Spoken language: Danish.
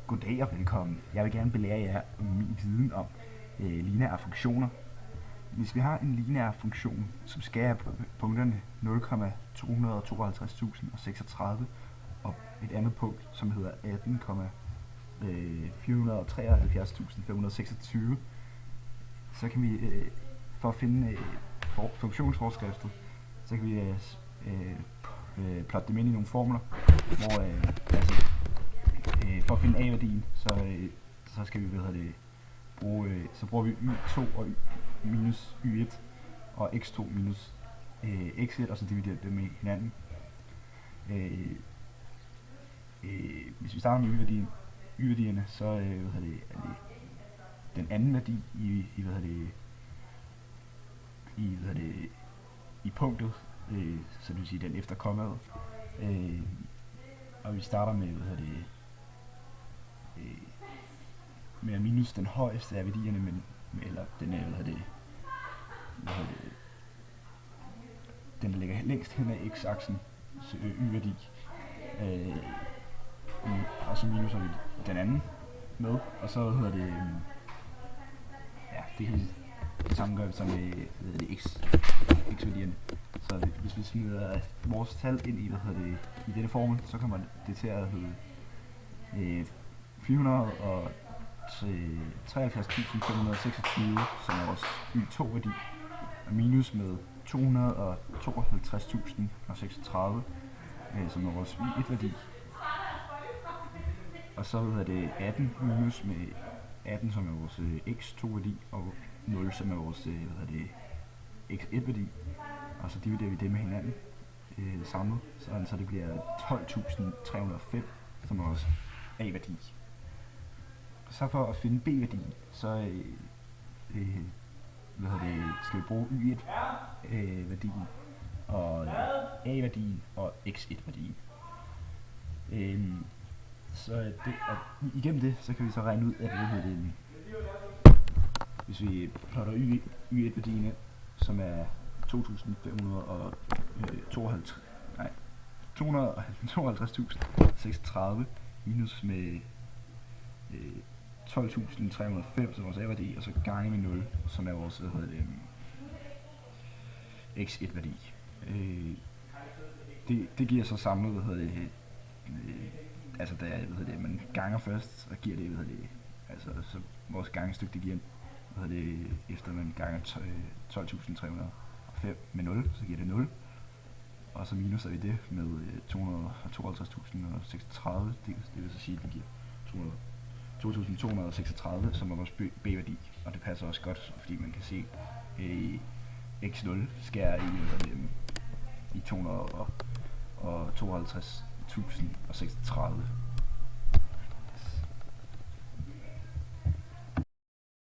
Goddag og velkommen. Jeg vil gerne belære jer om min viden om lineære funktioner. Hvis vi har en lineær funktion, som skærer på punkterne 0,252.036 og et andet punkt, som hedder 18,473.526, så kan vi, for at finde funktionsforskriftet, så kan vi plotte dem ind i nogle formler, hvor for at finde a-værdien, så skal vi bruger vi y2 og minus y1 og x2 minus x1, og så dividerer dem med hinanden. Hvis vi starter med y-værdierne, så er det den anden værdi i punktet, så det vil sige den efter kommaet. Og vi starter med minus den højeste af værdierne, eller den den der ligger længst hen af x-aksen, y-værdi, og så minuser vi den anden med, og så det kan det samme gør vi så med x-værdierne. Så hvis vi smider vores tal ind i denne formel, så kommer det til at hedde 473.526, som er vores y2-værdi, og minus med 252.036, som er vores y1-værdi. Og så 18 minus med 18, som er vores x2-værdi, og 0, som er vores x1-værdi. Og så dividerer vi det med hinanden samlet, så det bliver 12.305, som er vores a-værdi. Så for at finde b-værdien, så skal vi bruge y1-værdien, og a-værdien og x1-værdien. Igennem det, så kan vi så regne ud, at hvis vi plotter y1-værdien, som er 252.036 minus med 12.305, som er vores a-værdi, og så gange med 0, som er vores x1-værdi. Det giver så samlet, man ganger først, og giver det, så vores gangestykke, det giver, efter man ganger 12.305 med 0, så giver det 0. Og så minuser vi det med 252.036, det vil så sige, at det giver 2.236, som er vores b-værdi. Og det passer også godt, fordi man kan se, x0 skærer i 252.036.